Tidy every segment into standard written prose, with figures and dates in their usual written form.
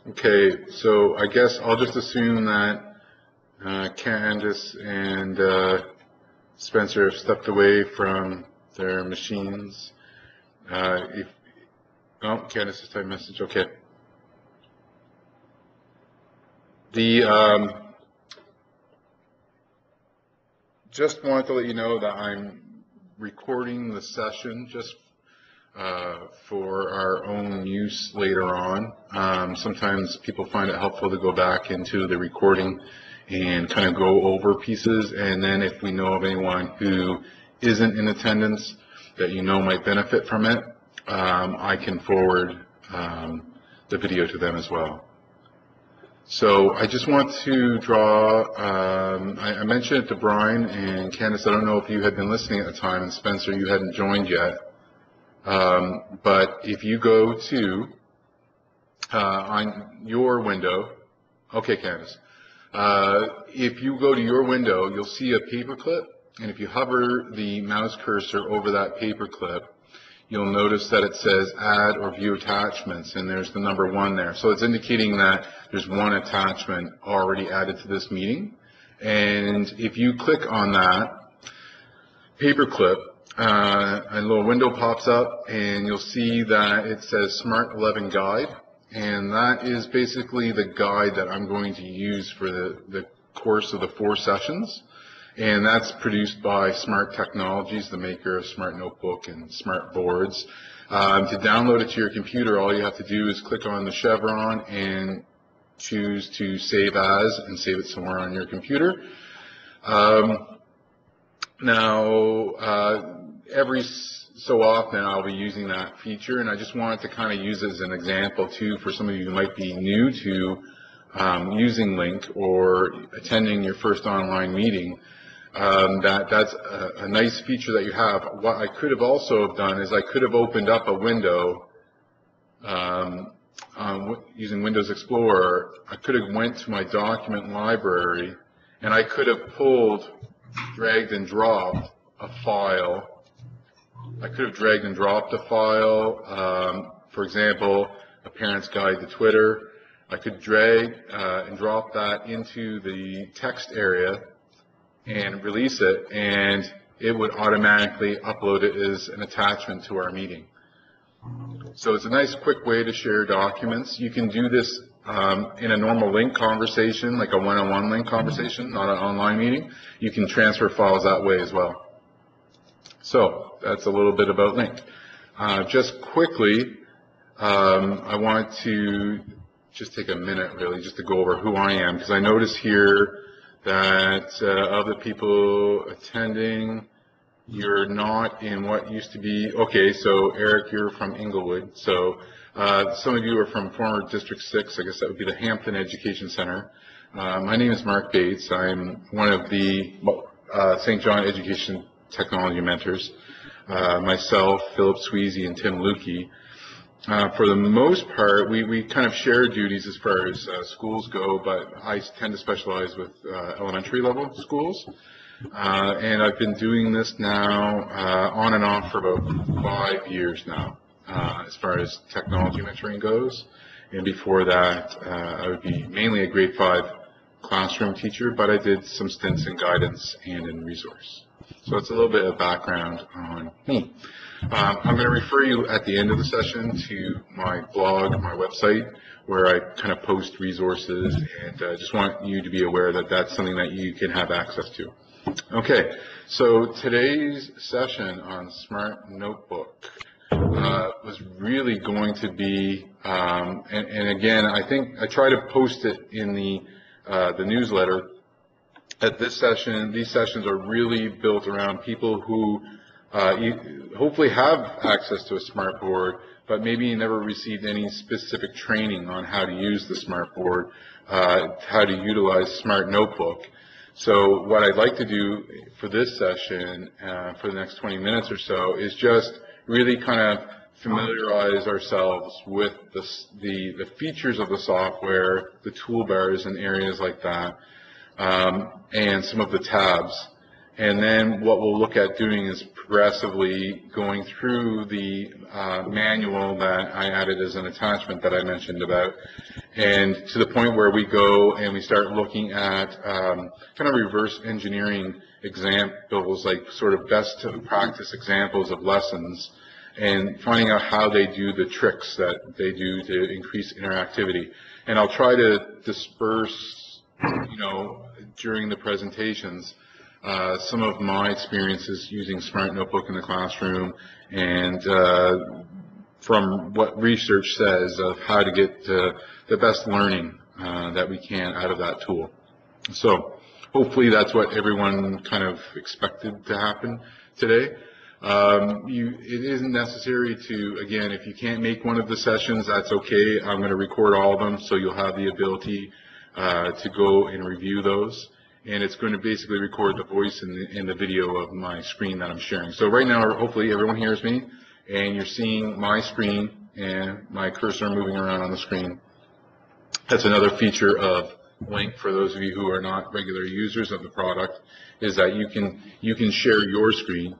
Okay, so I guess I'll just assume that Candace and Spencer have stepped away from their machines. Oh, Candace has typed a message. Okay. Just wanted to let you know that I'm recording the session just for our own use later on. Sometimes people find it helpful to go back into the recording and kind of go over pieces, and then if we know of anyone who isn't in attendance that you know might benefit from it, I can forward the video to them as well. So I just want to draw, I mentioned it to Brian and Candace, I don't know if you had been listening at the time, and Spencer, you hadn't joined yet. But if you go to on your window, okay, Candace, if you go to your window, you'll see a paperclip, and if you hover the mouse cursor over that paperclip, you'll notice that it says add or view attachments, and there's the number 1 there. So it's indicating that there's one attachment already added to this meeting. And if you click on that paperclip, a little window pops up, and you'll see that it says Smart 11 Guide, and that is basically the guide that I'm going to use for the course of the 4 sessions. And that's produced by Smart Technologies, the maker of Smart Notebook and Smart Boards. To download it to your computer, all you have to do is click on the chevron and choose to save as and save it somewhere on your computer. Every so often I'll be using that feature, and I just wanted to kind of use it as an example too for some of you who might be new to using Lync or attending your first online meeting. That's a nice feature that you have. What I could have also have done is I could have opened up a window using Windows Explorer. I could have went to my document library, and I could have pulled, dragged and dropped a file. I could have dragged and dropped a file, for example, a parent's guide to Twitter. I could drag and drop that into the text area and release it, and it would automatically upload it as an attachment to our meeting. So it's a nice quick way to share documents. You can do this in a normal Lync conversation, like a one-on-one Lync conversation, not an online meeting. You can transfer files that way as well. So that's a little bit about Lync. Just quickly, I want to just take a minute really just to go over who I am, because I notice here that of the people attending, you're not in what used to be, okay, so Eric, you're from Inglewood. So some of you are from former District 6, I guess that would be the Hampton Education Center. My name is Mark Bates. I'm one of the St. John Education Technology mentors. Myself, Philip Sweezy, and Tim Lukey. For the most part, we kind of share duties as far as schools go, but I tend to specialize with elementary level schools. And I've been doing this now on and off for about 5 years now, as far as technology mentoring goes. And before that, I would be mainly a grade 5 classroom teacher, but I did some stints in guidance and in resource. So it's a little bit of background on me. I'm going to refer you at the end of the session to my blog, my website, where I kind of post resources, and just want you to be aware that that's something that you can have access to. Okay, so today's session on Smart Notebook was really going to be, and again, I think I try to post it in the newsletter, that these sessions are really built around people who hopefully have access to a smart board, but maybe never received any specific training on how to use the smart board, how to utilize Smart Notebook. So what I'd like to do for this session, for the next 20 minutes or so, is just really kind of familiarize ourselves with the features of the software, the toolbars and areas like that, and some of the tabs. And then what we'll look at doing is progressively going through the manual that I added as an attachment that I mentioned about, and to the point where we go and we start looking at kind of reverse engineering examples, like sort of best practice examples of lessons, and finding out how they do the tricks that they do to increase interactivity. And I'll try to disperse, during the presentations, some of my experiences using Smart Notebook in the classroom, and from what research says of how to get the best learning that we can out of that tool. So hopefully that's what everyone kind of expected to happen today. It isn't necessary to, again, if you can't make one of the sessions, that's okay. I'm going to record all of them, so you'll have the ability to go and review those. And it's going to basically record the voice and the video of my screen that I'm sharing. So right now, hopefully everyone hears me, and you're seeing my screen and my cursor moving around on the screen. That's another feature of Lync, for those of you who are not regular users of the product, is that you can share your screen.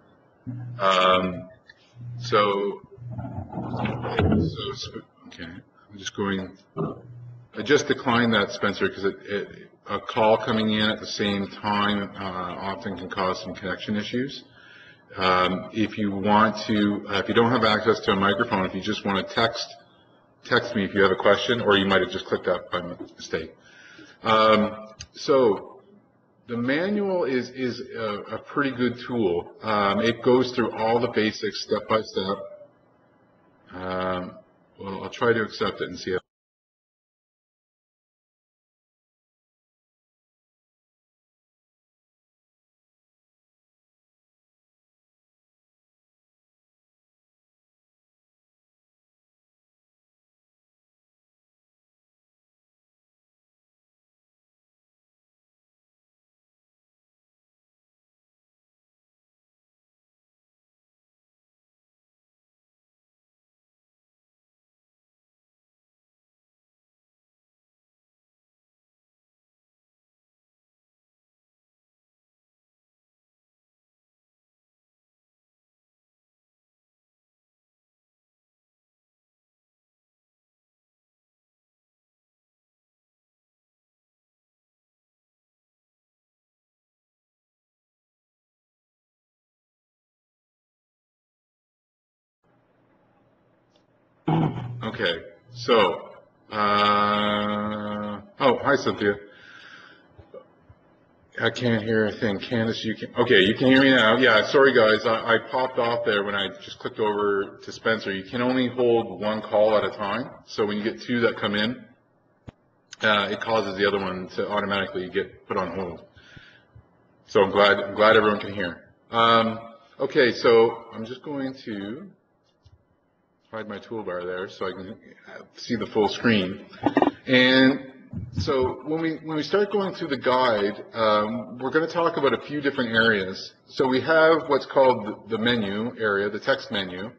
Okay, I'm just going. I just declined that, Spencer, because a call coming in at the same time often can cause some connection issues. If you want to, if you don't have access to a microphone, if you just want to text me if you have a question, or you might have just clicked that by mistake. So the manual is a pretty good tool. It goes through all the basics step by step. Well, I'll try to accept it and see if. Okay, so, oh, hi, Cynthia. I can't hear a thing. Candace, you can, okay, you can hear me now. Yeah, sorry guys, I popped off there when I just clicked over to Spencer. You can only hold one call at a time, so when you get two that come in, it causes the other one to automatically get put on hold. So I'm glad everyone can hear. Okay, so I'm just going to hide my toolbar there so I can see the full screen. And so when we start going through the guide, we're going to talk about a few different areas. So we have what's called the menu area, the text menu,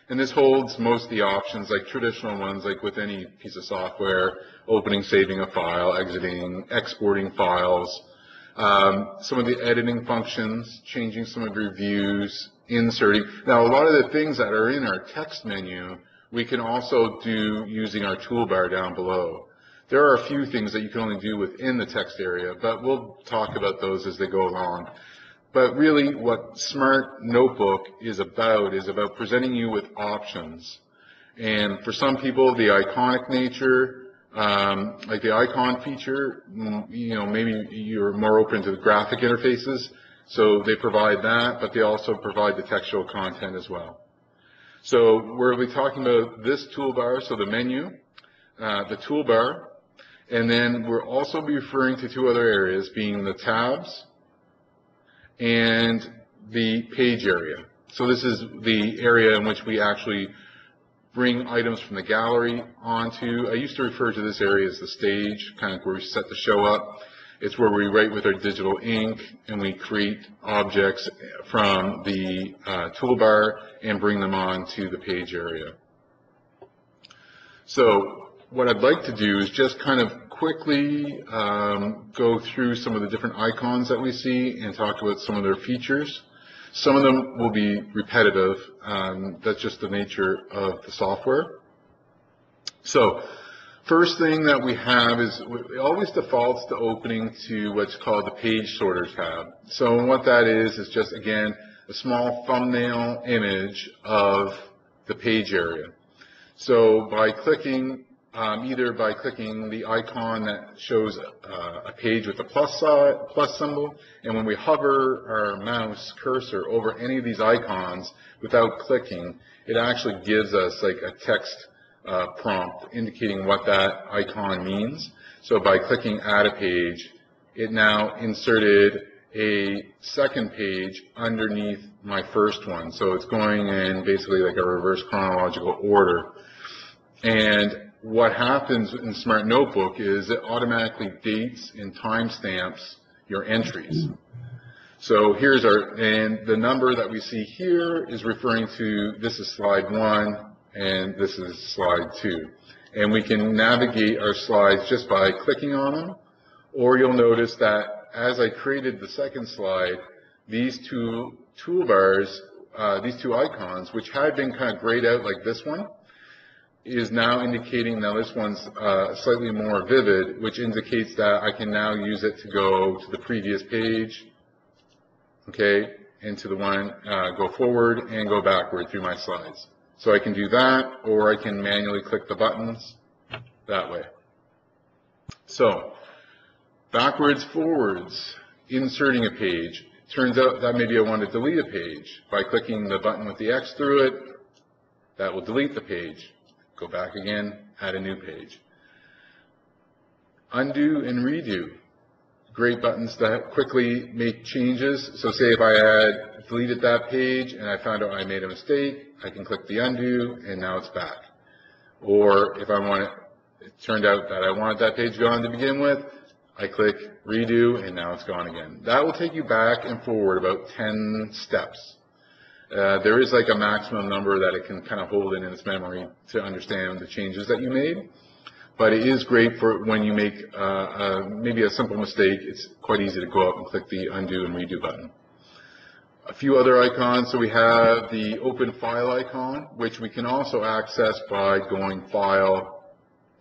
and this holds most of the options, like traditional ones, like with any piece of software: opening, saving a file, exiting, exporting files, some of the editing functions, changing some of your views, inserting. Now, a lot of the things that are in our text menu, we can also do using our toolbar down below. There are a few things that you can only do within the text area, but we'll talk about those as they go along. But really, what Smart Notebook is about presenting you with options. And for some people, the iconic nature, like the icon feature, maybe you're more open to the graphic interfaces, so they provide that, but they also provide the textual content as well. So we'll be talking about this toolbar, so the menu, the toolbar, and then we'll also be referring to two other areas, being the tabs and the page area. So this is the area in which we actually bring items from the gallery onto. I used to refer to this area as the stage, kind of where we set the show up. It's where we write with our digital ink and we create objects from the toolbar and bring them onto the page area. So what I'd like to do is just kind of quickly go through some of the different icons that we see and talk about some of their features. Some of them will be repetitive. That's just the nature of the software. So first thing that we have is it always defaults to opening to what's called the page sorter tab. So what that is just, again, a small thumbnail image of the page area. So by clicking, either by clicking the icon that shows a page with a plus symbol, and when we hover our mouse cursor over any of these icons without clicking, it actually gives us like a text prompt indicating what that icon means. So by clicking add a page, it now inserted a second page underneath my first one. So it's going in basically like a reverse chronological order. And what happens in Smart Notebook is it automatically dates and timestamps your entries. So here's and the number that we see here is referring to, this is slide 1 and this is slide 2. And we can navigate our slides just by clicking on them, or you'll notice that as I created the second slide, these two toolbars, these two icons, which had been kind of grayed out like this one, is now indicating now this one's slightly more vivid, which indicates that I can now use it to go to the previous page, okay, and to the one, go forward and go backward through my slides. So I can do that, or I can manually click the buttons that way. So backwards, forwards, inserting a page. Turns out that maybe I want to delete a page. By clicking the button with the X through it, that will delete the page. Go back again, add a new page. Undo and redo. Great buttons that quickly make changes. So say if I had deleted that page and I found out I made a mistake, I can click the undo and now it's back. Or if I want it turned out that I wanted that page gone to begin with, I click redo and now it's gone again. That will take you back and forward about 10 steps. There is like a maximum number that it can kind of hold in its memory to understand the changes that you made. But it is great for when you make maybe a simple mistake. It's quite easy to go up and click the undo and redo button. A few other icons. So we have the open file icon, which we can also access by going file,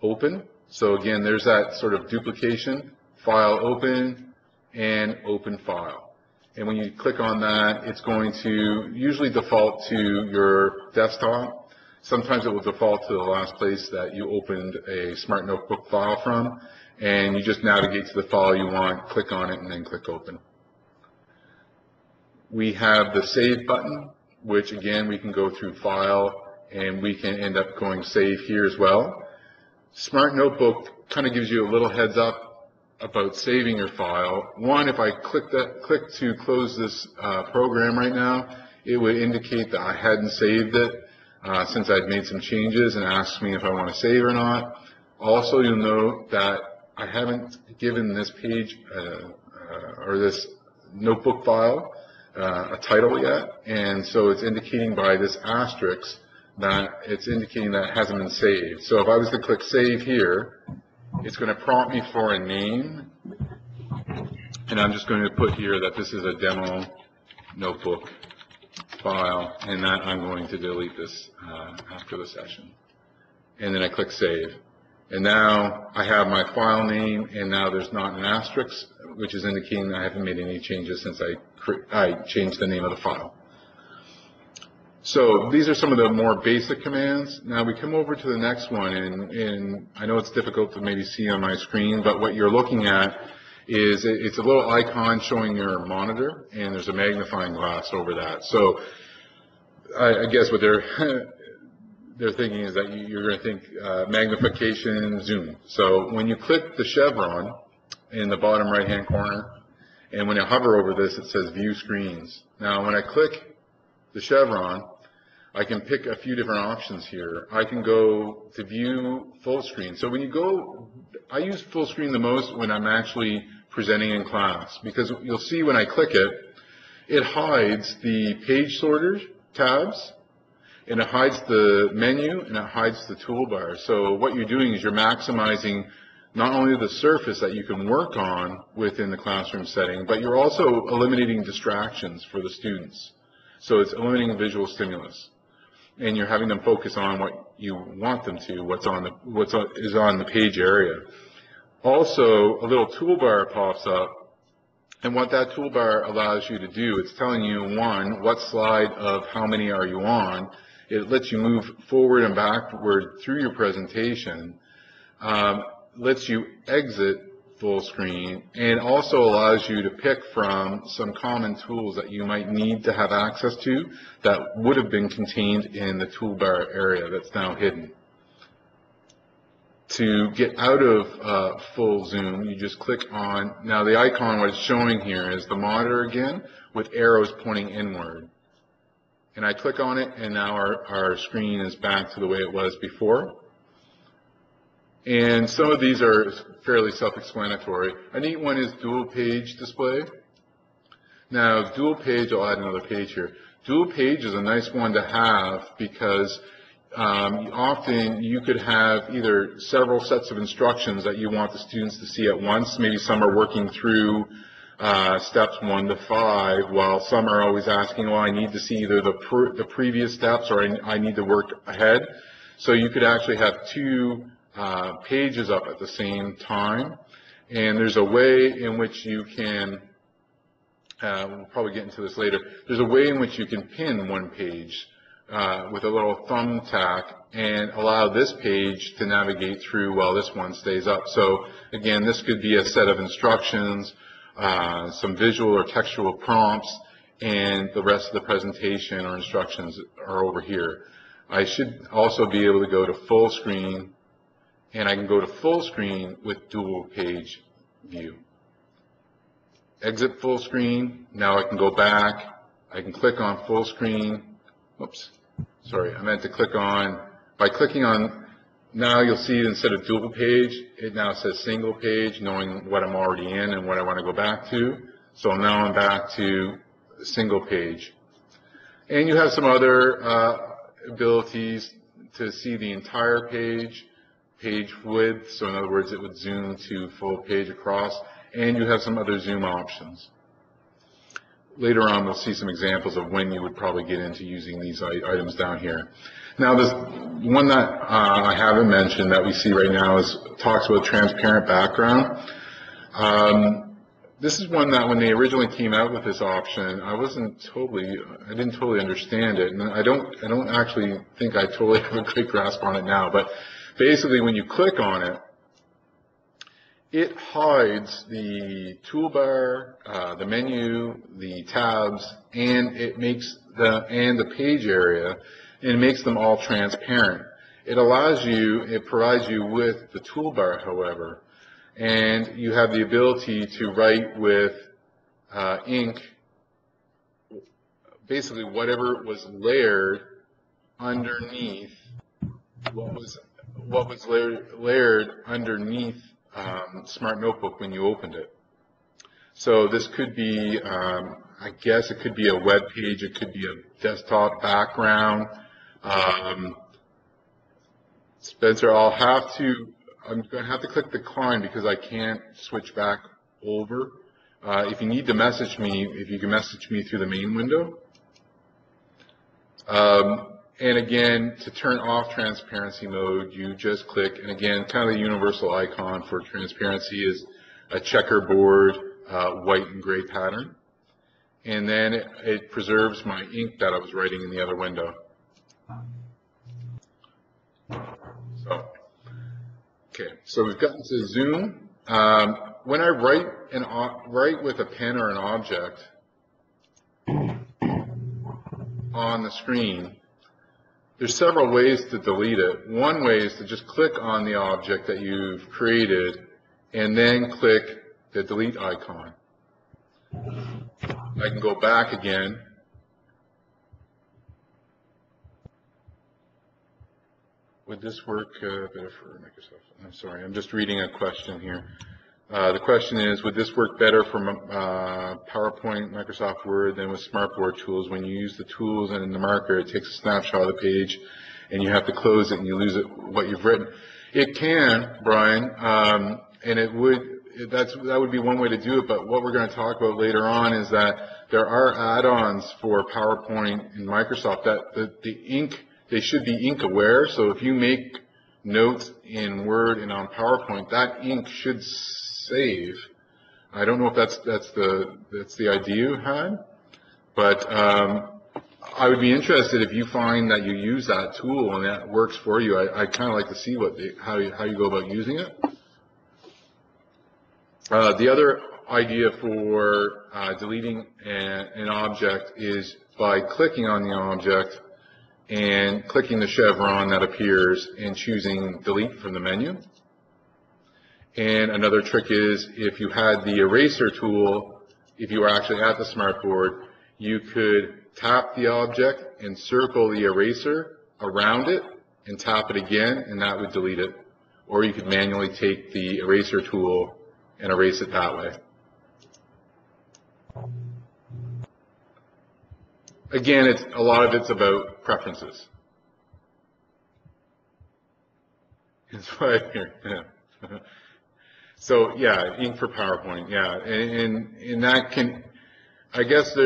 open. So again, there's that sort of duplication, file open and open file. And when you click on that, it's going to usually default to your desktop. Sometimes it will default to the last place that you opened a Smart Notebook file from, and you just navigate to the file you want, click on it, and then click open. We have the save button, which again, we can go through file, and we can end up going save here as well. Smart Notebook kind of gives you a little heads up about saving your file. One, if I click to close this program right now, it would indicate that I hadn't saved it since I'd made some changes and asks me if I want to save or not. Also, you'll note that I haven't given this page or this notebook file a title yet, and so it's indicating by this asterisk that it's indicating that it hasn't been saved. So if I was to click save here, it's going to prompt me for a name, and I'm just going to put here that this is a demo notebook file, and that I'm going to delete this after the session. And then I click save. And now I have my file name, and now there's not an asterisk, which is indicating that I haven't made any changes since I changed the name of the file. So these are some of the more basic commands. Now we come over to the next one, and I know it's difficult to maybe see on my screen, but what you're looking at is it's a little icon showing your monitor, and there's a magnifying glass over that. So I guess what they're thinking is that you're going to think magnification, zoom. So when you click the chevron in the bottom right-hand corner, and when you hover over this, it says view screens. Now when I click the chevron, I can pick a few different options here. I can go to view full screen. So when you go, I use full screen the most when I'm actually presenting in class, because you'll see when I click it, it hides the page sorters tabs, and it hides the menu, and it hides the toolbar. So what you're doing is you're maximizing not only the surface that you can work on within the classroom setting, but you're also eliminating distractions for the students. So it's eliminating visual stimulus, and you're having them focus on what you want them to, what is on the page area. Also, a little toolbar pops up, and what that toolbar allows you to do, it's telling you, one, what slide of how many are you on. It lets you move forward and backward through your presentation, lets you exit full screen, and also allows you to pick from some common tools that you might need to have access to that would have been contained in the toolbar area that's now hidden. To get out of full zoom, you just click on, now the icon what it's showing here is the monitor again with arrows pointing inward. And I click on it, and now our screen is back to the way it was before. And some of these are fairly self-explanatory. A neat one is dual page display. Now, dual page, I'll add another page here. Dual page is a nice one to have because often you could have either several sets of instructions that you want the students to see at once. Maybe some are working through steps 1 to 5, while some are always asking, well, I need to see either the previous steps or I need to work ahead. So you could actually have two pages up at the same time. And there's a way in which you can, we'll probably get into this later, there's a way in which you can pin one page with a little thumbtack and allow this page to navigate through while this one stays up. So again, this could be a set of instructions, some visual or textual prompts, and the rest of the presentation or instructions are over here. I should also be able to go to full screen, and I can go to full screen with dual page view. Exit full screen, now I can go back, I can click on full screen, oops, sorry, I meant to click on, by clicking on, now you'll see instead of dual page, it now says single page, knowing what I'm already in and what I want to go back to. So now I'm back to single page. And you have some other abilities to see the entire page, page width, so in other words it would zoom to full page across, and you have some other zoom options. Later on we'll see some examples of when you would probably get into using these items down here. Now this one that I haven't mentioned that we see right now talks about transparent background. This is one that when they originally came out with this option, I didn't totally understand it, and I don't actually think I totally have a great grasp on it now. But basically, when you click on it, it hides the toolbar, the menu, the tabs, and it makes the page area, and it makes them all transparent. It provides you with the toolbar, however, and you have the ability to write with ink, basically whatever was layered underneath what was layered underneath Smart Notebook when you opened it. So this could be, I guess it could be a web page, it could be a desktop background. Spencer, I'm going to have to click decline because I can't switch back over. If you need to message me, if you can message me through the main window. And again, to turn off transparency mode, you just click, and again, kind of the universal icon for transparency is a checkerboard white and gray pattern. And then it preserves my ink that I was writing in the other window. So we've gotten to Zoom. When I write with a pen or an object on the screen, there's several ways to delete it. One way is to just click on the object that you've created and then click the delete icon. I can go back again. Would this work better for Microsoft? I'm sorry, I'm just reading a question here. The question is, would this work better for PowerPoint, Microsoft Word than with Smartboard tools? When you use the tools and the marker, it takes a snapshot of the page, and you have to close it and you lose what you've written. It can, Brian, and it would. That would be one way to do it. But what we're going to talk about later on is that there are add-ons for PowerPoint in Microsoft that the ink, they should be ink aware. So if you make notes in Word and on PowerPoint, that ink should save. I don't know if that's the idea you had, but I would be interested if you find that you use that tool and that works for you. I'd kind of like to see how you go about using it. The other idea for deleting an object is by clicking on the object and clicking the chevron that appears and choosing delete from the menu. And another trick is if you had the eraser tool, if you were actually at the smartboard, you could tap the object and circle the eraser around it and tap it again, and that would delete it. Or you could manually take the eraser tool and erase it that way. Again, a lot of it's about preferences. It's right here. Yeah. So yeah, ink for PowerPoint. Yeah, and that can, I guess,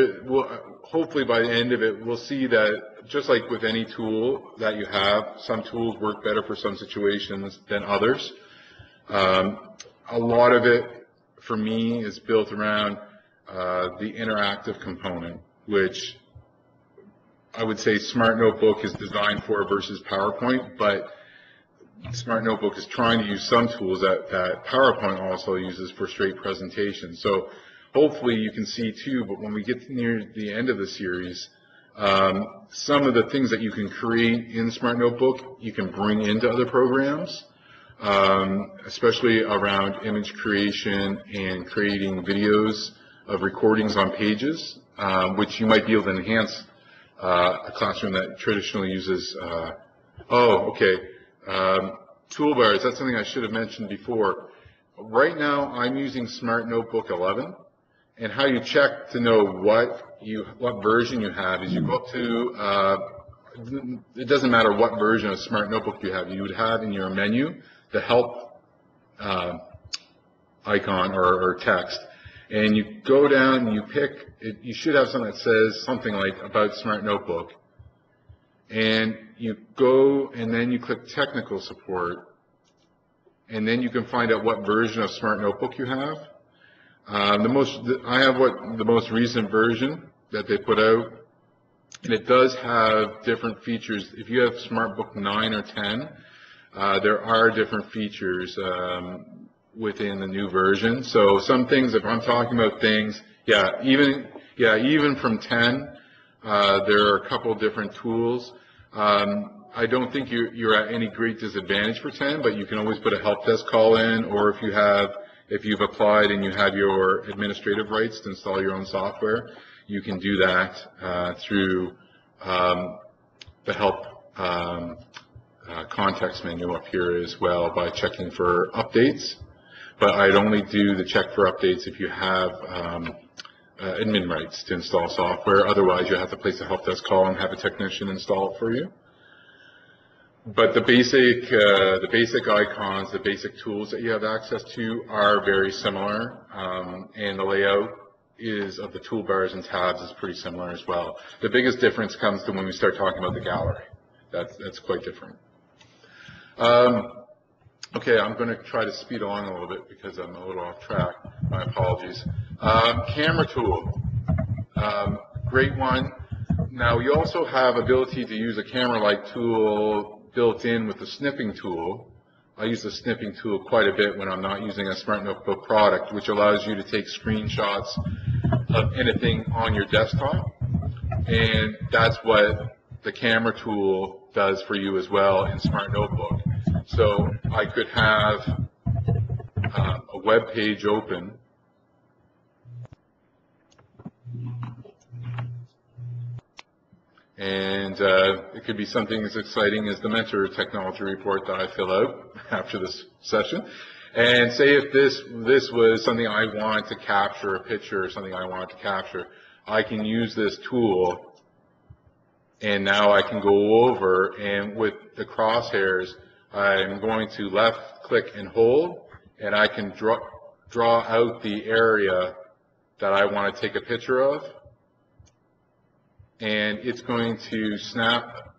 hopefully by the end of it, we'll see that just like with any tool that you have, some tools work better for some situations than others. A lot of it, for me, is built around the interactive component, which I would say Smart Notebook is designed for versus PowerPoint, but Smart Notebook is trying to use some tools that PowerPoint also uses for straight presentation. So hopefully you can see too, but when we get near the end of the series, some of the things that you can create in Smart Notebook, you can bring into other programs. Especially around image creation and creating videos of recordings on pages, which you might be able to enhance a classroom that traditionally uses. Toolbars, that's something I should have mentioned before. Right now, I'm using Smart Notebook 11, and how you check to know what version you have is you go up to, it doesn't matter what version of Smart Notebook you would have in your menu the help icon or text, and you go down and you pick it. You should have something that says something like about Smart Notebook, and you go and then you click technical support, and then you can find out what version of Smart Notebook you have. I have the most recent version that they put out, and it does have different features. If you have SmartBook 9 or 10, there are different features within the new version. So some things, if I'm talking about things, even from 10, there are a couple different tools. I don't think you're at any great disadvantage for 10, but you can always put a help desk call in, or if you've applied and you have your administrative rights to install your own software, you can do that through the help context menu up here as well by checking for updates. But I'd only do the check for updates if you have admin rights to install software. Otherwise, you have to place a help desk call and have a technician install it for you. But the basic icons, the basic tools that you have access to are very similar, and the layout of the toolbars and tabs is pretty similar as well. The biggest difference comes to when we start talking about the gallery. That's quite different. Okay, I'm going to try to speed along a little bit because I'm a little off track. My apologies. Camera tool, great one. Now you also have ability to use a camera-like tool built in with the snipping tool. I use the snipping tool quite a bit when I'm not using a Smart Notebook product, which allows you to take screenshots of anything on your desktop, and that's what the camera tool does for you as well in Smart Notebook. So I could have a web page open, and it could be something as exciting as the Mentor Technology Report that I fill out after this session. And say if this was something I want to capture, a picture or something I want to capture, I can use this tool, and now I can go over, and with the crosshairs, I'm going to left click and hold, and I can draw out the area that I want to take a picture of, and it's going to snap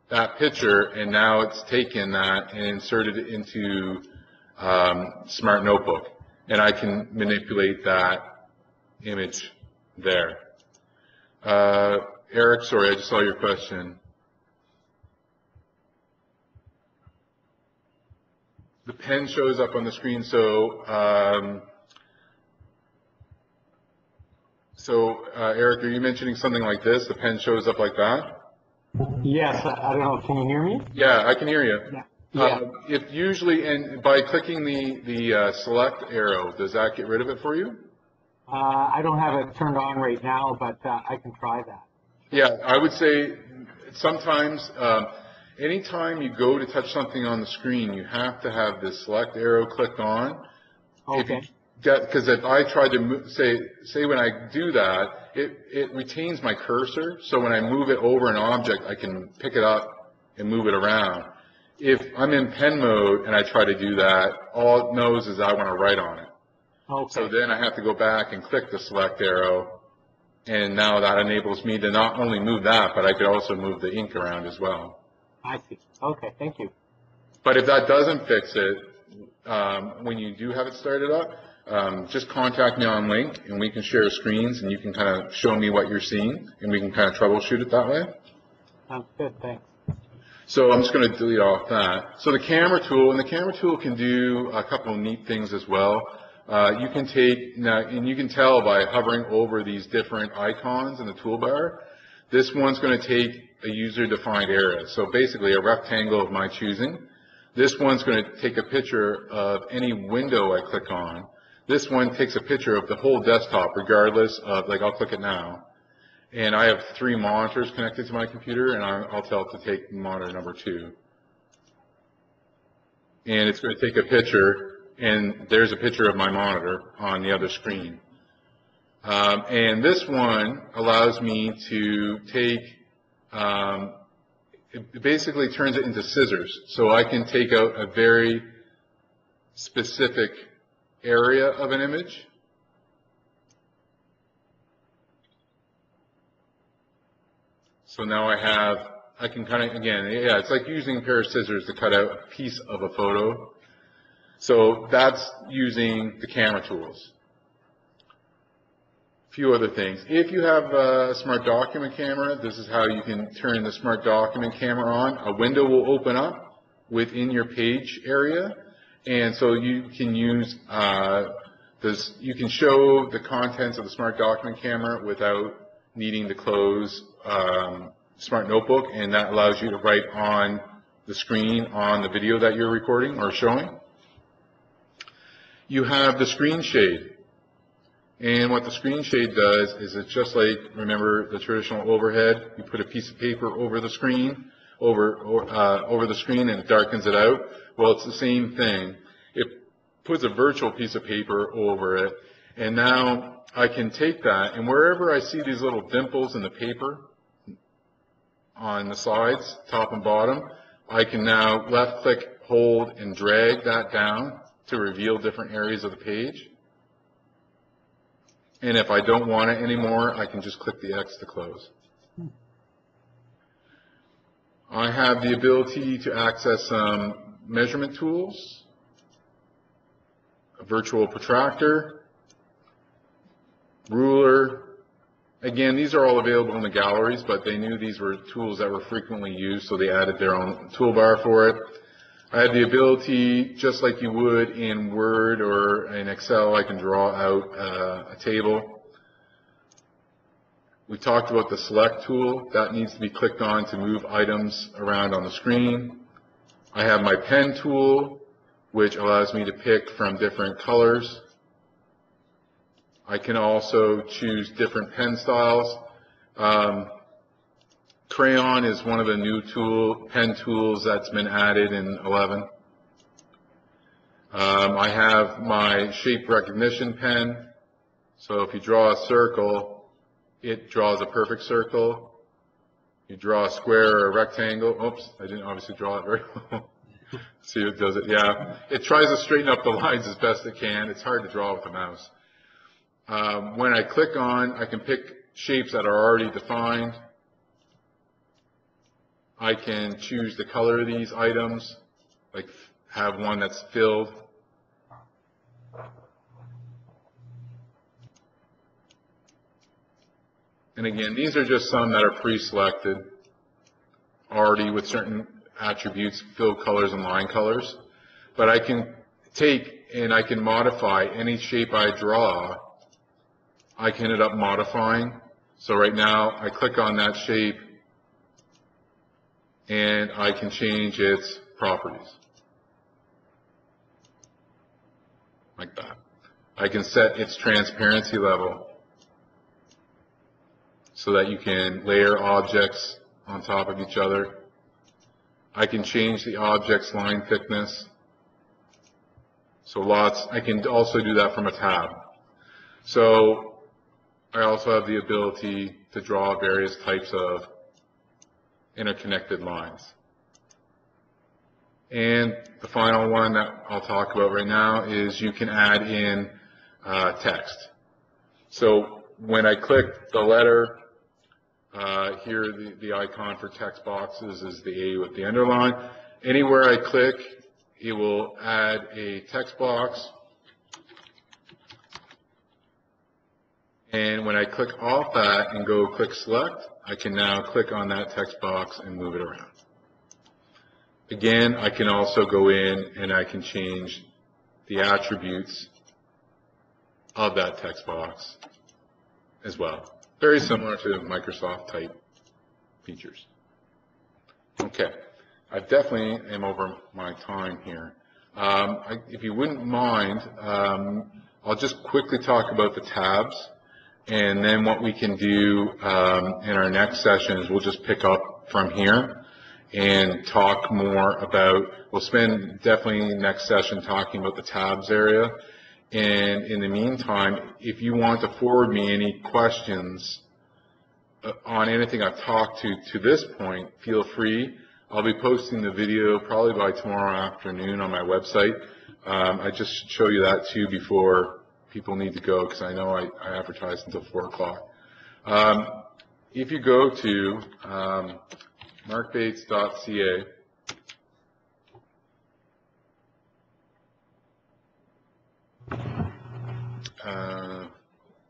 that picture, and now it's taken that and inserted it into Smart Notebook, and I can manipulate that image there. Eric, sorry, I just saw your question. The pen shows up on the screen, so Eric, are you mentioning something like this? The pen shows up like that? Yes, I don't know. Can you hear me? Yeah, I can hear you. Yeah. If usually, and by clicking the select arrow, does that get rid of it for you? I don't have it turned on right now, but I can try that. Yeah, I would say sometimes, anytime you go to touch something on the screen, you have to have this select arrow clicked on. Okay. Because if I try to say when I do that, it retains my cursor, so when I move it over an object, I can pick it up and move it around. If I'm in pen mode and I try to do that, all it knows is I want to write on it. Okay. So then I have to go back and click the select arrow, and now that enables me to not only move that, but I could also move the ink around as well. I see. Okay, thank you. But if that doesn't fix it, when you do have it started up, just contact me on Lync, and we can share screens, and you can kind of show me what you're seeing, and we can kind of troubleshoot it that way. Sounds good, thanks. So I'm just going to delete off that. So the camera tool, and the camera tool can do a couple of neat things as well. You can take, now, and you can tell by hovering over these different icons in the toolbar, this one's going to take a user-defined area. So basically a rectangle of my choosing. This one's going to take a picture of any window I click on. This one takes a picture of the whole desktop, regardless of, like, I'll click it now. And I have 3 monitors connected to my computer, and I'll tell it to take monitor number 2. And it's going to take a picture, and there's a picture of my monitor on the other screen. And this one allows me to take, it basically turns it into scissors. So I can take out a very specific area of an image. So now I can kind of, again, yeah, it's like using a pair of scissors to cut out a piece of a photo. So that's using the camera tools. A few other things. If you have a Smart Document camera, this is how you can turn the Smart Document camera on. A window will open up within your page area, and so you can use you can show the contents of the Smart Document camera without needing to close Smart Notebook, and that allows you to write on the screen on the video that you're recording or showing. You have the screen shade. And what the screen shade does is it's just like, remember the traditional overhead? You put a piece of paper over the screen, over the screen, and it darkens it out. Well, it's the same thing. It puts a virtual piece of paper over it, and now I can take that, and wherever I see these little dimples in the paper on the sides, top and bottom, I can now left-click, hold, and drag that down to reveal different areas of the page. And if I don't want it anymore, I can just click the X to close. I have the ability to access some measurement tools, a virtual protractor, ruler. Again, these are all available in the galleries, but they knew these were tools that were frequently used, so they added their own toolbar for it. I have the ability, just like you would in Word or in Excel, I can draw out a table. We talked about the select tool. That needs to be clicked on to move items around on the screen. I have my pen tool, which allows me to pick from different colors. I can also choose different pen styles. Crayon is one of the new pen tools that's been added in 11. I have my shape recognition pen. So if you draw a circle, it draws a perfect circle. You draw a square or a rectangle. Oops, I didn't obviously draw it very well. See if it does it. Yeah, it tries to straighten up the lines as best it can. It's hard to draw with the mouse. When I click on, I can pick shapes that are already defined. I can choose the color of these items, like have one that's filled. And again, these are just some that are pre-selected already with certain attributes, fill colors and line colors. But I can take and I can modify any shape I draw. I can end up modifying. So right now I click on that shape and I can change its properties. Like that. I can set its transparency level so that you can layer objects on top of each other. I can change the object's line thickness. So I can also do that from a tab. So I also have the ability to draw various types of interconnected lines. And the final one that I'll talk about right now is you can add in text. So when I click the letter, here the icon for text boxes is the A with the underline. Anywhere I click, it will add a text box. And when I click off that and go click select, I can now click on that text box and move it around. Again, I can also go in and I can change the attributes of that text box as well. Very similar to Microsoft type features. Okay, I definitely am over my time here. If you wouldn't mind, I'll just quickly talk about the tabs, and then what we can do in our next session is we'll just pick up from here and talk more about, we'll spend definitely next session talking about the tabs area. And in the meantime, if you want to forward me any questions on anything I've talked to this point, feel free. I'll be posting the video probably by tomorrow afternoon on my website. I just show you that too before people need to go, because I know I advertise until 4 o'clock. If you go to markbates.ca,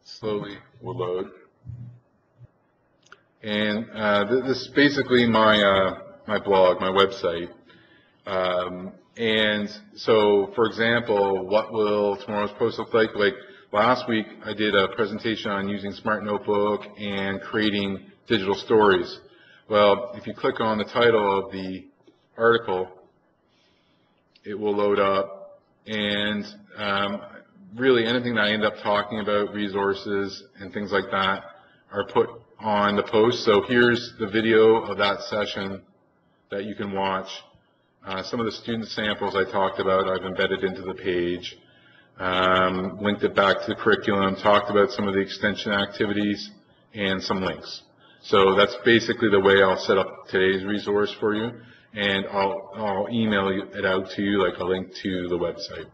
slowly will load. And this is basically my my blog, my website. And so, for example, what will tomorrow's post look like? Like last week, I did a presentation on using Smart Notebook and creating digital stories. Well, if you click on the title of the article, it will load up, and really anything that I end up talking about, resources and things like that, are put on the post. So here's the video of that session that you can watch. Some of the student samples I talked about, I've embedded into the page, linked it back to the curriculum, talked about some of the extension activities, and some links. So that's basically the way I'll set up today's resource for you, and I'll email it out to you, like a link to the website.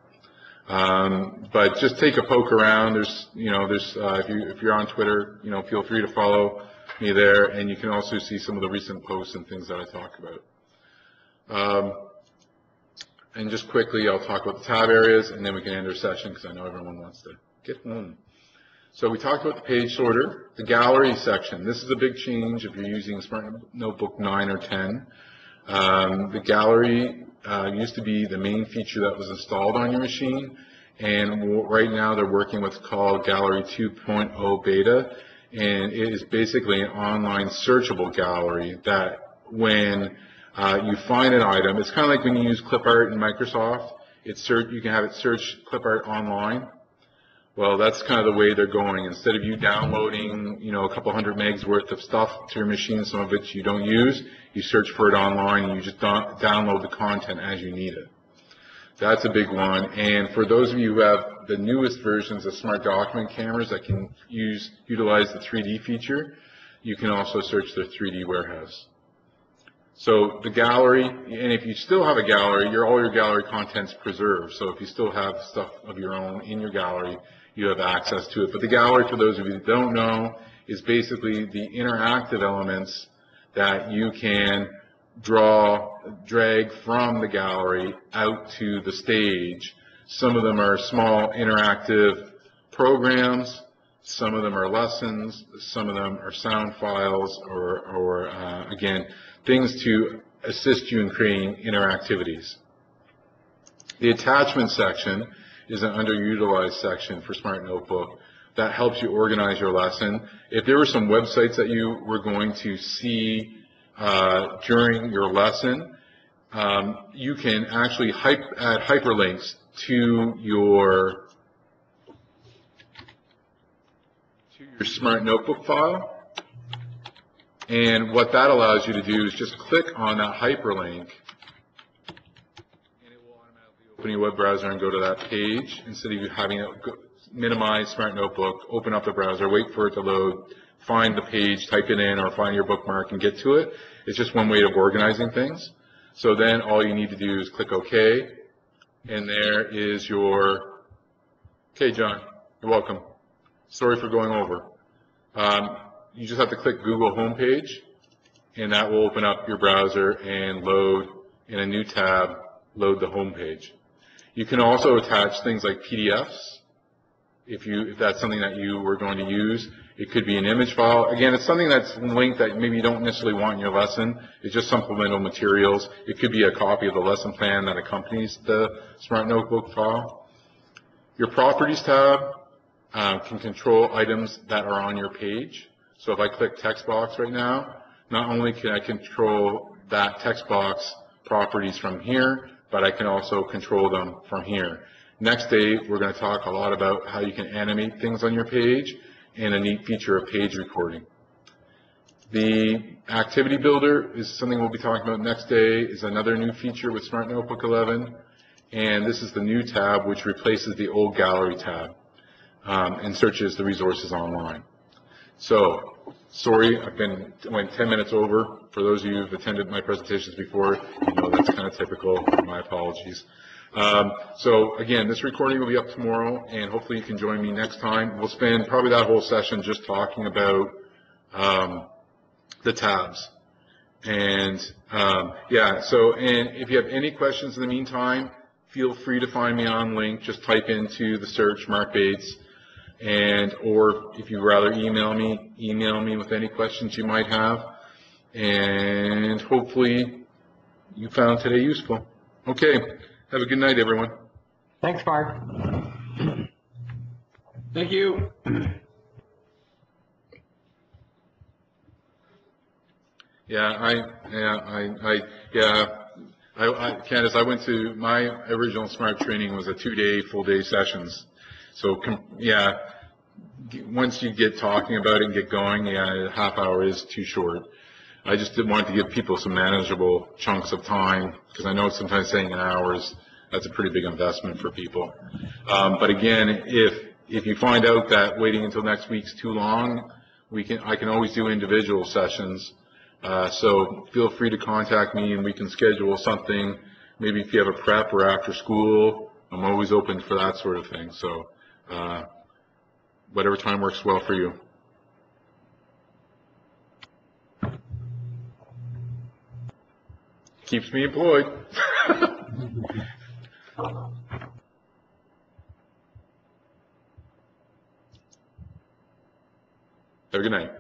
But just take a poke around. There's, if you're on Twitter, feel free to follow me there, and you can also see some of the recent posts and things that I talk about. And just quickly, I'll talk about the tab areas, and then we can end our session because I know everyone wants to get home. So we talked about the page sorter, the gallery section. This is a big change if you're using Smart Notebook 9 or 10. The gallery used to be the main feature that was installed on your machine, and right now they're working what's called Gallery 2.0 beta, and it is basically an online searchable gallery that when you find an item, it's kind of like when you use clip art in Microsoft. You can have it search clip art online. Well, that's kind of the way they're going. Instead of you downloading, a couple hundred megs worth of stuff to your machine, some of which you don't use, you search for it online and you just download the content as you need it. That's a big one. And for those of you who have the newest versions of smart document cameras that can utilize the 3D feature, you can also search the 3D warehouse. So the gallery, and if you still have a gallery, all your gallery content's preserved. So if you still have stuff of your own in your gallery, you have access to it. But the gallery, for those of you that don't know, is basically the interactive elements that you can drag from the gallery out to the stage. Some of them are small interactive programs, some of them are lessons, some of them are sound files, or again, things to assist you in creating interactivities. The attachment section is an underutilized section for Smart Notebook that helps you organize your lesson. If there were some websites that you were going to see during your lesson, you can actually add hyperlinks to your Smart Notebook file. And what that allows you to do is just click on that hyperlink, and it will automatically open your web browser and go to that page instead of you having to minimize Smart Notebook, open up the browser, wait for it to load, find the page, type it in, or find your bookmark and get to it. It's just one way of organizing things. So then all you need to do is click OK, and there is your, okay, John, you're welcome. Sorry for going over. You just have to click Google Homepage, and that will open up your browser and load in a new tab, load the homepage. You can also attach things like PDFs if that's something that you were going to use. It could be an image file. Again, it's something that's linked that maybe you don't necessarily want in your lesson. It's just supplemental materials. It could be a copy of the lesson plan that accompanies the Smart Notebook file. Your Properties tab can control items that are on your page. So if I click text box right now, not only can I control that text box properties from here, but I can also control them from here. Next day, we're going to talk a lot about how you can animate things on your page and a neat feature of page recording. The Activity Builder is something we'll be talking about next day, is another new feature with Smart Notebook 11. And this is the new tab which replaces the old Gallery tab and searches the resources online. So, sorry, went 10 minutes over. For those of you who've attended my presentations before, you know that's kind of typical. My apologies. So again, this recording will be up tomorrow, and hopefully you can join me next time. We'll spend probably that whole session just talking about the tabs. And yeah, so and if you have any questions in the meantime, feel free to find me on Lync. Just type into the search Mark Bates. And or if you'd rather email me with any questions you might have. And hopefully you found today useful. Okay, have a good night, everyone. Thanks, Mark. Thank you. Candace, I went to my original Smart training was a 2-day, full-day sessions. So, yeah, once you get talking about it and get going, yeah, a half hour is too short. I just didn't want to give people some manageable chunks of time, because I know sometimes saying an hour that's a pretty big investment for people. But again, if you find out that waiting until next week's too long, I can always do individual sessions. So feel free to contact me and we can schedule something. Maybe if you have a prep or after school, I'm always open for that sort of thing. So whatever time works well for you. Keeps me employed. Have a good night.